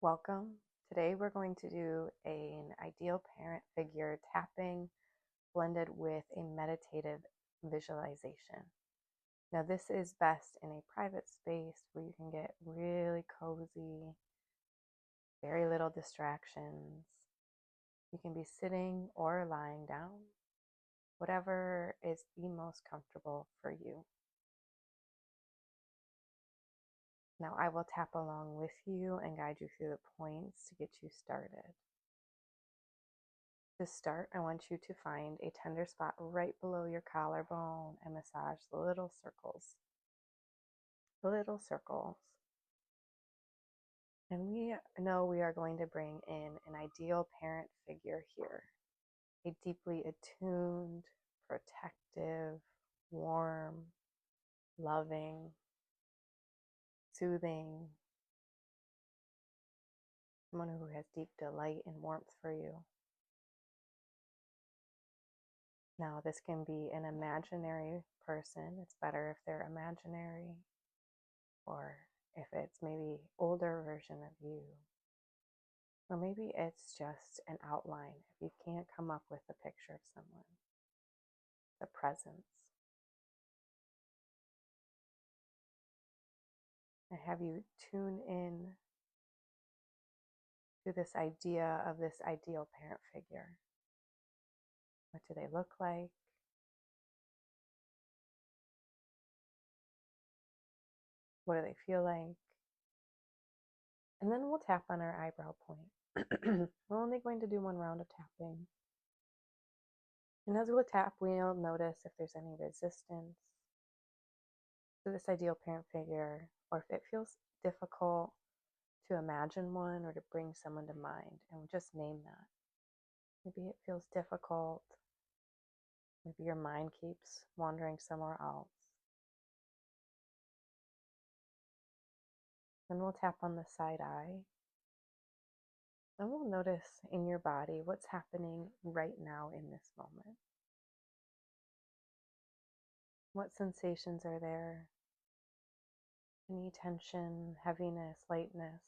Welcome. Today we're going to do an ideal parent figure tapping blended with a meditative visualization. Now this is best in a private space where you can get really cozy, very little distractions. You can be sitting or lying down, whatever is the most comfortable for you. Now I will tap along with you and guide you through the points to get you started. To start, I want you to find a tender spot right below your collarbone and massage the little circles. The little circles. And we know we are going to bring in an ideal parent figure here. A deeply attuned, protective, warm, loving, soothing, someone who has deep delight and warmth for you. Now, this can be an imaginary person. It's better if they're imaginary, or if it's maybe older version of you, or maybe it's just an outline if you can't come up with a picture of someone, the presence. And have you tune in to this idea of this ideal parent figure. What do they look like? What do they feel like? And then we'll tap on our eyebrow point. We're only going to do one round of tapping. And as we'll tap, we'll notice if there's any resistance to this ideal parent figure, or if it feels difficult to imagine one or to bring someone to mind, and we'll just name that. Maybe it feels difficult. Maybe your mind keeps wandering somewhere else. Then we'll tap on the side eye, and we'll notice in your body what's happening right now in this moment. What sensations are there? Any tension, heaviness, lightness?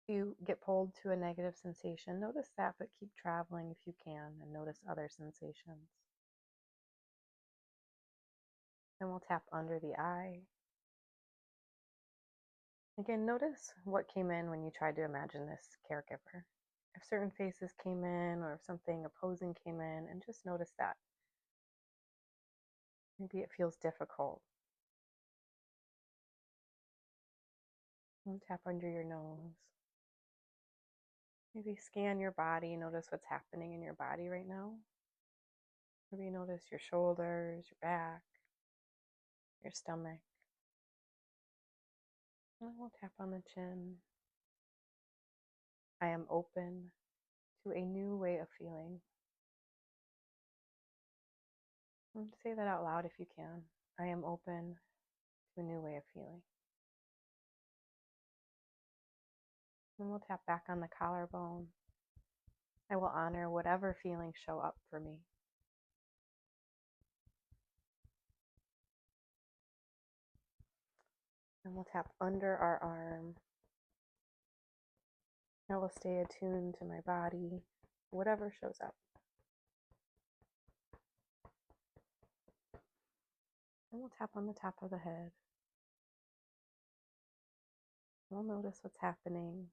If you get pulled to a negative sensation, notice that, but keep traveling if you can and notice other sensations. Then we'll tap under the eye. Again, notice what came in when you tried to imagine this caregiver. If certain faces came in or if something opposing came in, and just notice that. Maybe it feels difficult. And tap under your nose. Maybe scan your body, notice what's happening in your body right now. Maybe notice your shoulders, your back, your stomach. And we'll tap on the chin. I am open to a new way of feeling. And say that out loud if you can. I am open to a new way of feeling. And we'll tap back on the collarbone. I will honor whatever feelings show up for me. And we'll tap under our arm. I will stay attuned to my body, whatever shows up. And we'll tap on the top of the head. We'll notice what's happening.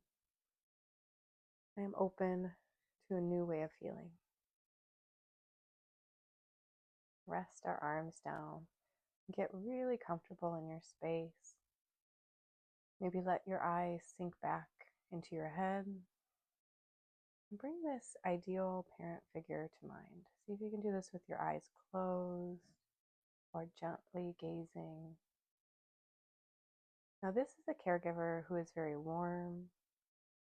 I am open to a new way of feeling. Rest our arms down. Get really comfortable in your space. Maybe let your eyes sink back into your head. And bring this ideal parent figure to mind. See if you can do this with your eyes closed or gently gazing. Now, this is a caregiver who is very warm.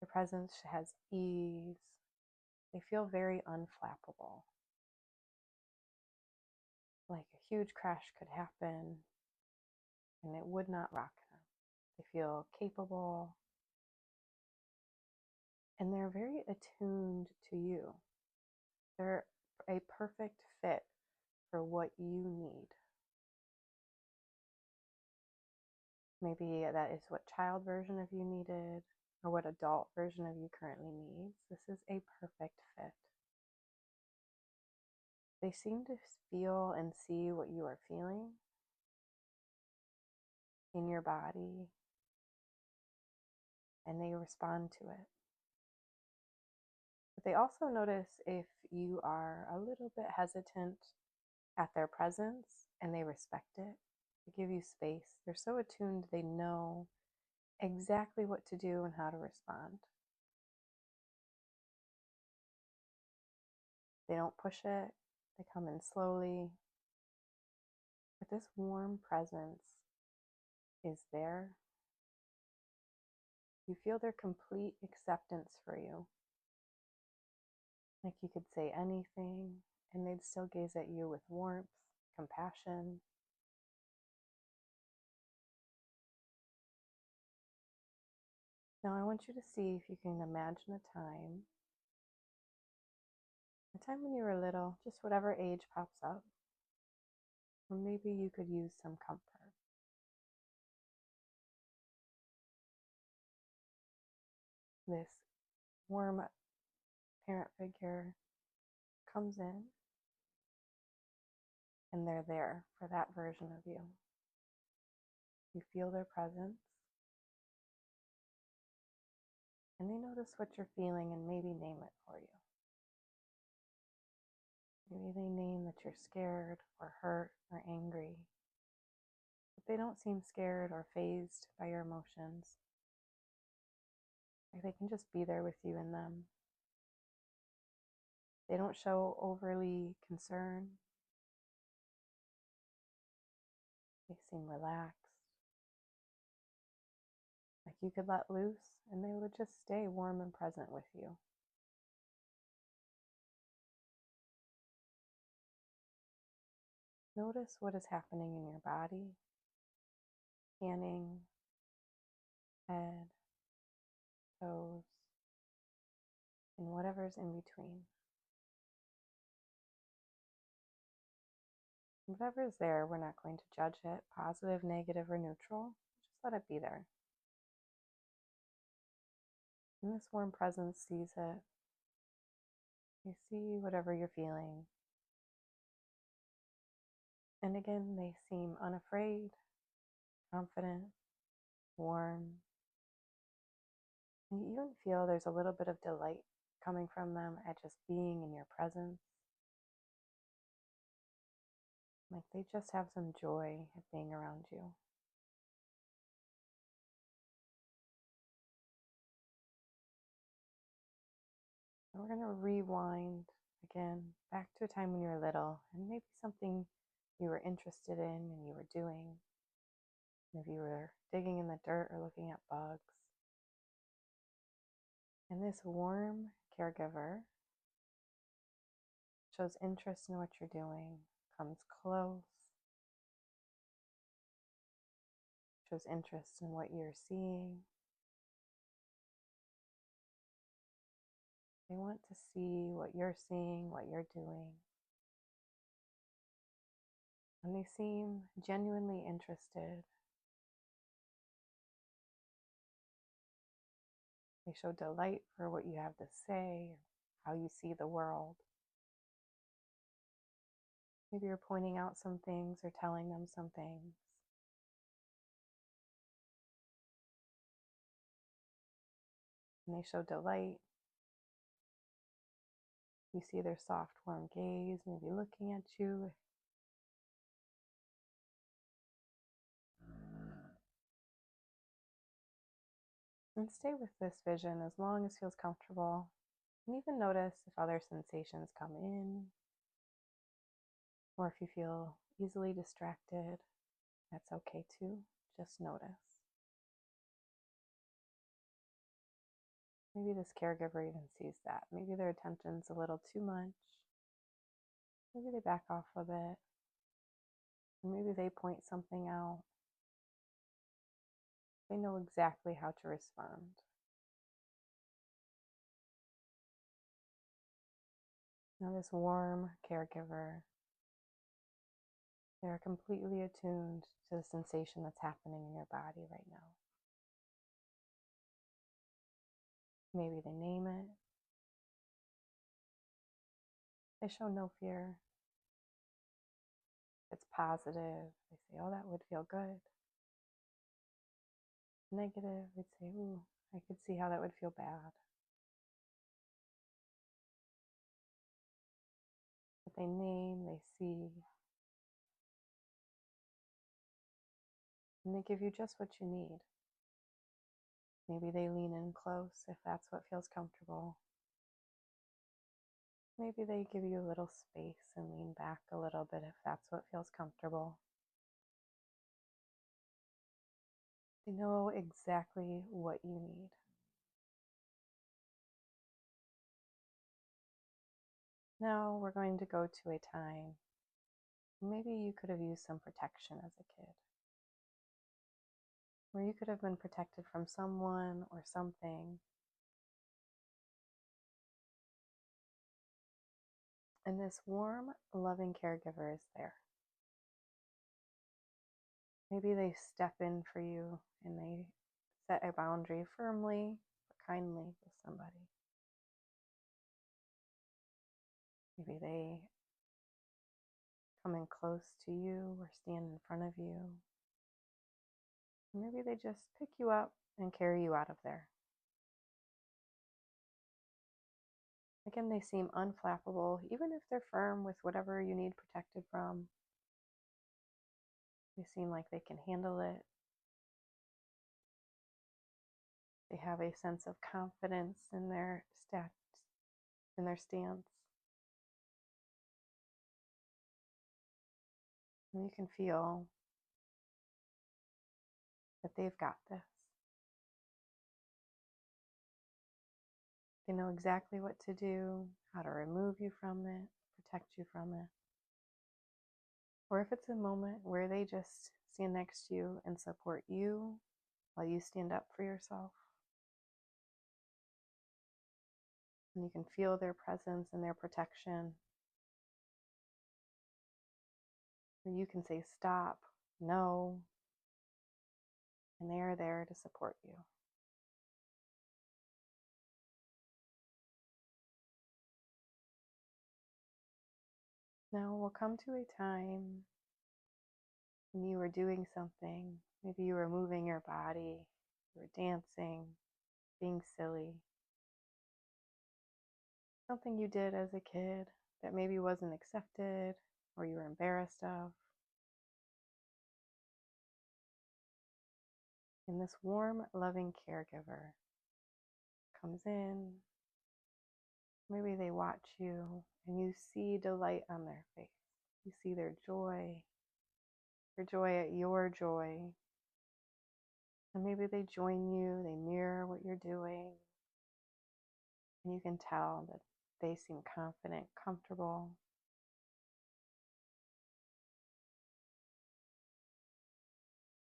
Their presence has ease. They feel very unflappable. Like a huge crash could happen and it would not rock them. They feel capable and they're very attuned to you. They're a perfect fit for what you need. Maybe that is what child version of you needed. or what adult version of you currently needs, this is a perfect fit. They seem to feel and see what you are feeling in your body, and they respond to it. But they also notice if you are a little bit hesitant at their presence, and they respect it. They give you space. They're so attuned, they know exactly what to do and how to respond. They don't push it. They come in slowly. But this warm presence is there. You feel their complete acceptance for you. Like you could say anything, and they'd still gaze at you with warmth, compassion. Now I want you to see if you can imagine a time when you were little, just whatever age pops up. Or maybe you could use some comfort. This warm parent figure comes in, and they're there for that version of you. You feel their presence, and they notice what you're feeling and maybe name it for you. Maybe they name that you're scared or hurt or angry, but they don't seem scared or fazed by your emotions. Like they can just be there with you in them. They don't show overly concern. They seem relaxed. Like you could let loose and they would just stay warm and present with you. Notice what is happening in your body, scanning, head, toes, and whatever's in between. Whatever's there, we're not going to judge it, positive, negative, or neutral. Just let it be there. And this warm presence sees it. They see whatever you're feeling. And again, they seem unafraid, confident, warm. And you even feel there's a little bit of delight coming from them at just being in your presence. Like they just have some joy at being around you. And we're going to rewind again back to a time when you were little and maybe something you were interested in and you were doing. Maybe you were digging in the dirt or looking at bugs. And this warm caregiver shows interest in what you're doing, comes close, shows interest in what you're seeing. They want to see what you're seeing, what you're doing. And they seem genuinely interested. They show delight for what you have to say, how you see the world. Maybe you're pointing out some things or telling them some things. And they show delight. You see their soft, warm gaze, maybe looking at you. And stay with this vision as long as feels comfortable. And even notice if other sensations come in, or if you feel easily distracted. That's okay too. Just notice. Maybe this caregiver even sees that. Maybe their attention's a little too much. Maybe they back off a bit. Or maybe they point something out. They know exactly how to respond. Now this warm caregiver, they're completely attuned to the sensation that's happening in your body right now. Maybe they name it. They show no fear. It's positive. They say, oh, that would feel good. Negative, they'd say, ooh, I could see how that would feel bad. But they name, they see, and they give you just what you need. Maybe they lean in close if that's what feels comfortable. Maybe they give you a little space and lean back a little bit if that's what feels comfortable. They know exactly what you need. Now we're going to go to a time. Maybe you could have used some protection as a kid, where you could have been protected from someone or something. And this warm, loving caregiver is there. Maybe they step in for you and they set a boundary firmly but kindly with somebody. Maybe they come in close to you or stand in front of you. Maybe they just pick you up and carry you out of there. Again, they seem unflappable, even if they're firm with whatever you need protected from. They seem like they can handle it. They have a sense of confidence in their stance. And you can feel that they've got this. They know exactly what to do, how to remove you from it, protect you from it. Or if it's a moment where they just stand next to you and support you while you stand up for yourself. And you can feel their presence and their protection. Or you can say stop, no, and they are there to support you. Now we'll come to a time when you were doing something. Maybe you were moving your body, you were dancing, being silly. Something you did as a kid that maybe wasn't accepted or you were embarrassed of. And this warm, loving caregiver comes in. Maybe they watch you and you see delight on their face. You see their joy at your joy. And maybe they join you, they mirror what you're doing. And you can tell that they seem confident, comfortable.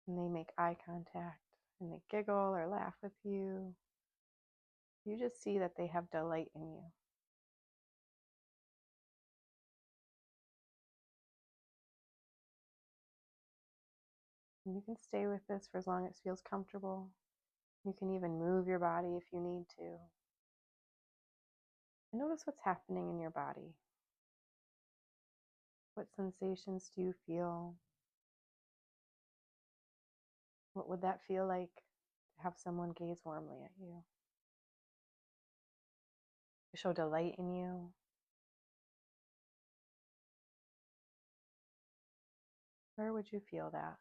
And they make eye contact and they giggle or laugh with you. You just see that they have delight in you. And you can stay with this for as long as it feels comfortable. You can even move your body if you need to. And notice what's happening in your body. What sensations do you feel? What would that feel like to have someone gaze warmly at you? To show delight in you? Where would you feel that?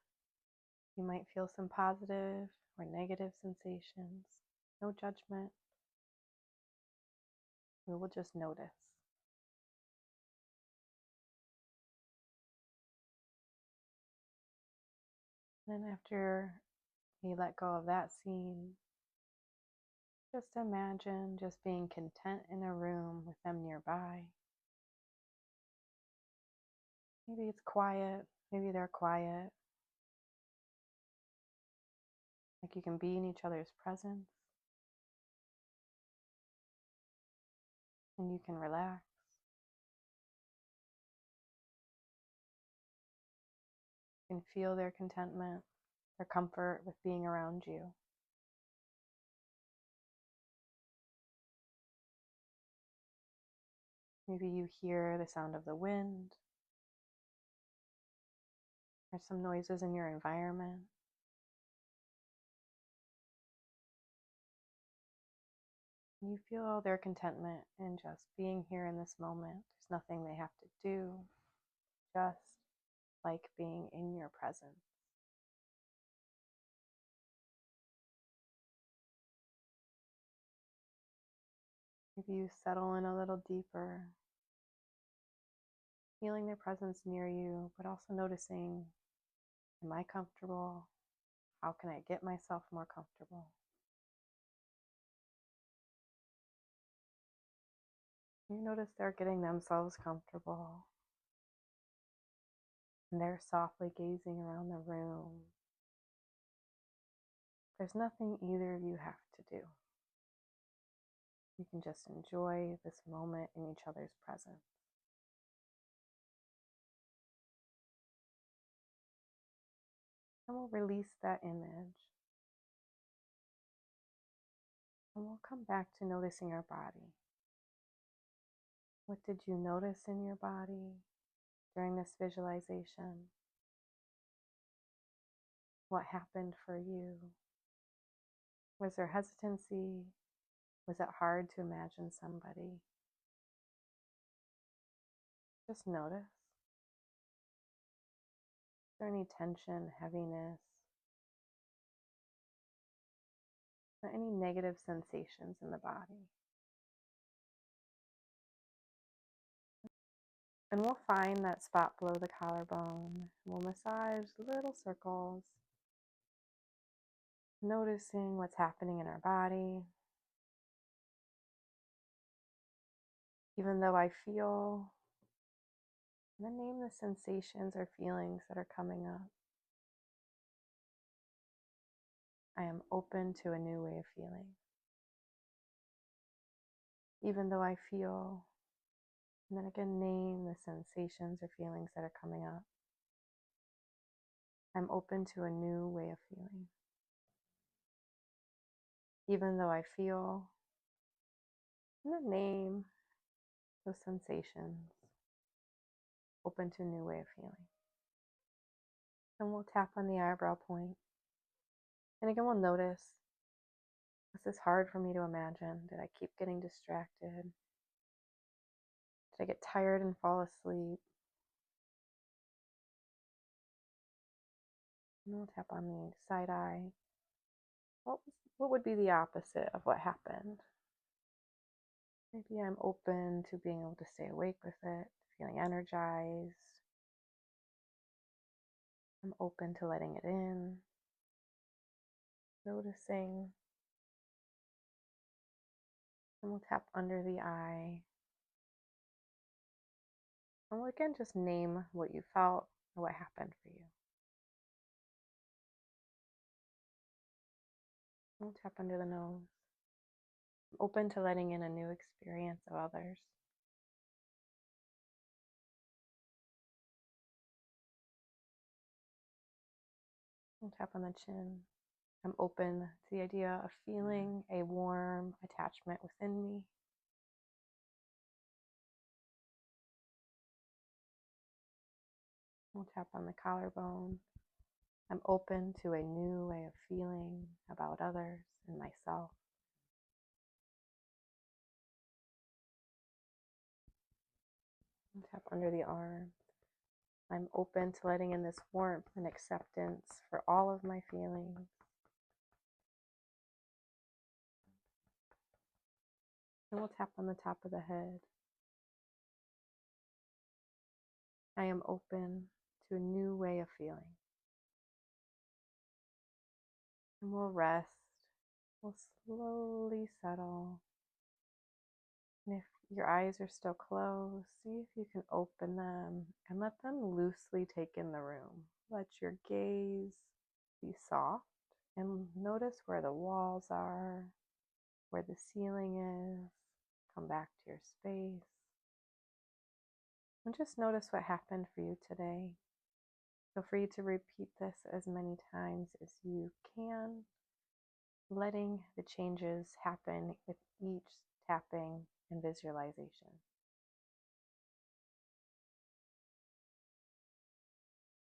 You might feel some positive or negative sensations. No judgment. We will just notice. Then after you let go of that scene, just imagine just being content in a room with them nearby. Maybe it's quiet, maybe they're quiet. Like you can be in each other's presence. And you can relax. You can feel their contentment, their comfort with being around you. Maybe you hear the sound of the wind. There's some noises in your environment. You feel their contentment in just being here in this moment. There's nothing they have to do, just like being in your presence. Maybe you settle in a little deeper, feeling their presence near you, but also noticing, am I comfortable? How can I get myself more comfortable? You notice they're getting themselves comfortable, and they're softly gazing around the room. There's nothing either of you have to do. You can just enjoy this moment in each other's presence. And we'll release that image. And we'll come back to noticing our body. What did you notice in your body during this visualization? What happened for you? Was there hesitancy? Was it hard to imagine somebody? Just notice. Is there any tension, heaviness, or any negative sensations in the body? And we'll find that spot below the collarbone. We'll massage little circles, noticing what's happening in our body. Even though I feel, and then name the sensations or feelings that are coming up. I am open to a new way of feeling. Even though I feel, and then again name the sensations or feelings that are coming up. I'm open to a new way of feeling. Even though I feel, and then name those sensations. Open to a new way of feeling. And we'll tap on the eyebrow point. And again, we'll notice, was this hard for me to imagine? Did I keep getting distracted? Did I get tired and fall asleep? And we'll tap on the side eye. What would be the opposite of what happened? Maybe I'm open to being able to stay awake with it, feeling energized. I'm open to letting it in, noticing. And we'll tap under the eye. And we'll again just name what you felt or what happened for you. We'll tap under the nose. I'm open to letting in a new experience of others. We'll tap on the chin. I'm open to the idea of feeling a warm attachment within me. We'll tap on the collarbone. I'm open to a new way of feeling about others and myself. We'll tap under the arm. I'm open to letting in this warmth and acceptance for all of my feelings. And we'll tap on the top of the head. I am open to a new way of feeling. And we'll rest. We'll slowly settle. And if your eyes are still closed, see if you can open them and let them loosely take in the room. Let your gaze be soft and notice where the walls are, where the ceiling is. Come back to your space. And just notice what happened for you today. Feel free to repeat this as many times as you can, letting the changes happen with each tapping and visualization.